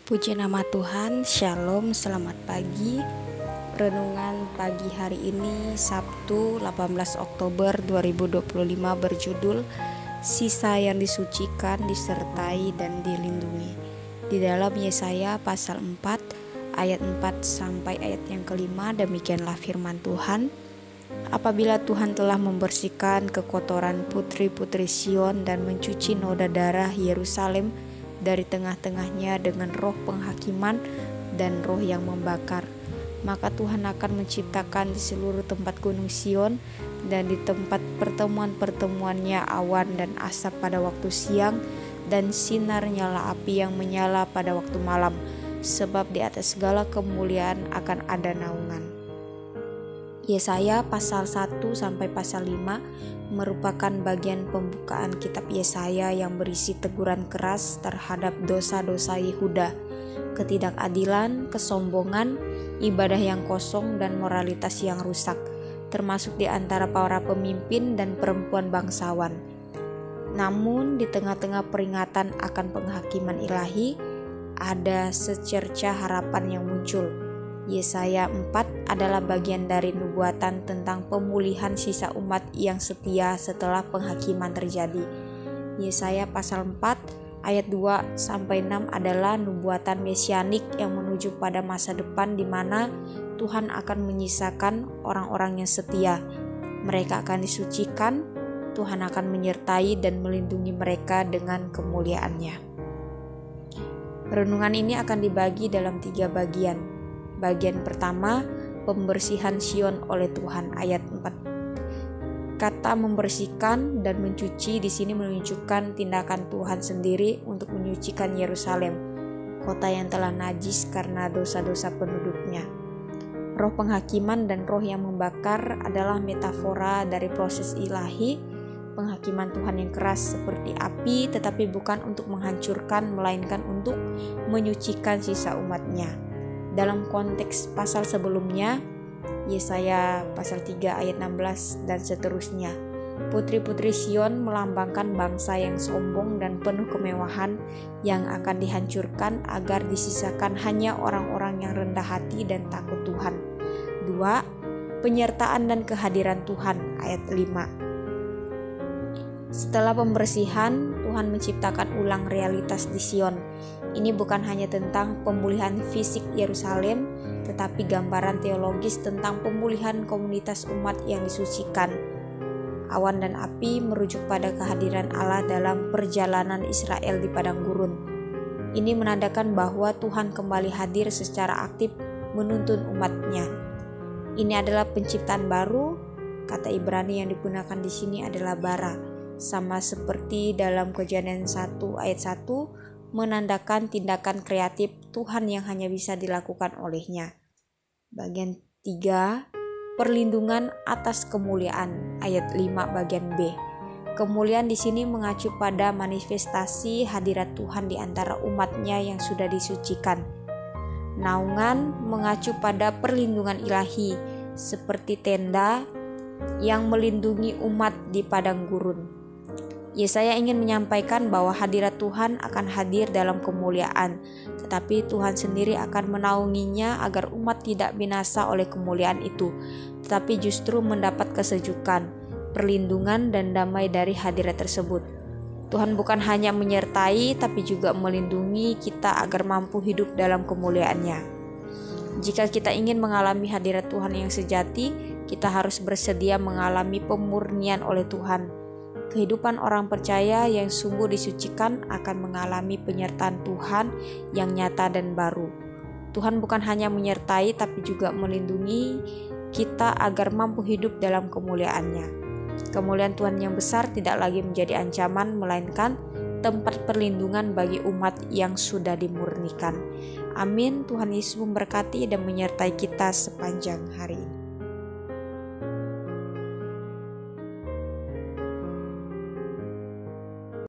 Puji nama Tuhan, Shalom, selamat pagi. Renungan pagi hari ini Sabtu 18 Oktober 2025 berjudul Sisa yang disucikan, disertai dan dilindungi. Di dalam Yesaya pasal 4 ayat 4 sampai ayat yang kelima, demikianlah firman Tuhan. Apabila Tuhan telah membersihkan kekotoran putri-putri Sion dan mencuci noda darah Yerusalem dari tengah-tengahnya dengan roh penghakiman dan roh yang membakar, maka Tuhan akan menciptakan di seluruh tempat gunung Sion dan di tempat pertemuan-pertemuannya awan dan asap pada waktu siang dan sinar nyala api yang menyala pada waktu malam, sebab di atas segala kemuliaan akan ada naungan. Yesaya pasal 1 sampai pasal 5 merupakan bagian pembukaan kitab Yesaya yang berisi teguran keras terhadap dosa-dosa Yehuda, ketidakadilan, kesombongan, ibadah yang kosong dan moralitas yang rusak, termasuk di antara para pemimpin dan perempuan bangsawan. Namun di tengah-tengah peringatan akan penghakiman ilahi, ada secerca harapan yang muncul. Yesaya 4 adalah bagian dari nubuatan tentang pemulihan sisa umat yang setia setelah penghakiman terjadi. Yesaya pasal 4 ayat 2 sampai 6 adalah nubuatan mesianik yang menuju pada masa depan di mana Tuhan akan menyisakan orang-orang yang setia. Mereka akan disucikan, Tuhan akan menyertai dan melindungi mereka dengan kemuliaannya. Renungan ini akan dibagi dalam 3 bagian. Bagian pertama, pembersihan Sion oleh Tuhan, ayat 4. Kata membersihkan dan mencuci di sini menunjukkan tindakan Tuhan sendiri untuk menyucikan Yerusalem, kota yang telah najis karena dosa-dosa penduduknya. Roh penghakiman dan roh yang membakar adalah metafora dari proses ilahi, penghakiman Tuhan yang keras seperti api, tetapi bukan untuk menghancurkan, melainkan untuk menyucikan sisa umatnya. Dalam konteks pasal sebelumnya, Yesaya pasal 3 ayat 16 dan seterusnya, putri-putri Sion melambangkan bangsa yang sombong dan penuh kemewahan yang akan dihancurkan agar disisakan hanya orang-orang yang rendah hati dan takut Tuhan. 2. Penyertaan dan kehadiran Tuhan, ayat 5. Setelah pembersihan, Tuhan menciptakan ulang realitas di Sion. Ini bukan hanya tentang pemulihan fisik Yerusalem, tetapi gambaran teologis tentang pemulihan komunitas umat yang disucikan. Awan dan api merujuk pada kehadiran Allah dalam perjalanan Israel di padang gurun. Ini menandakan bahwa Tuhan kembali hadir secara aktif menuntun umatnya. Ini adalah penciptaan baru. Kata Ibrani yang digunakan di sini adalah bara, sama seperti dalam Kejadian 1 ayat 1 menandakan tindakan kreatif Tuhan yang hanya bisa dilakukan olehnya. Bagian 3, perlindungan atas kemuliaan, ayat 5 bagian B. Kemuliaan di sini mengacu pada manifestasi hadirat Tuhan di antara umatnya yang sudah disucikan. Naungan mengacu pada perlindungan ilahi, seperti tenda yang melindungi umat di padang gurun. Yesaya ingin menyampaikan bahwa hadirat Tuhan akan hadir dalam kemuliaan, tetapi Tuhan sendiri akan menaunginya agar umat tidak binasa oleh kemuliaan itu, tetapi justru mendapat kesejukan, perlindungan dan damai dari hadirat tersebut. Tuhan bukan hanya menyertai, tapi juga melindungi kita agar mampu hidup dalam kemuliaannya. Jika kita ingin mengalami hadirat Tuhan yang sejati, kita harus bersedia mengalami pemurnian oleh Tuhan. Kehidupan orang percaya yang sungguh disucikan akan mengalami penyertaan Tuhan yang nyata dan baru. Tuhan bukan hanya menyertai tapi juga melindungi kita agar mampu hidup dalam kemuliaannya. Kemuliaan Tuhan yang besar tidak lagi menjadi ancaman, melainkan tempat perlindungan bagi umat yang sudah dimurnikan. Amin. Tuhan Yesus memberkati dan menyertai kita sepanjang hari ini.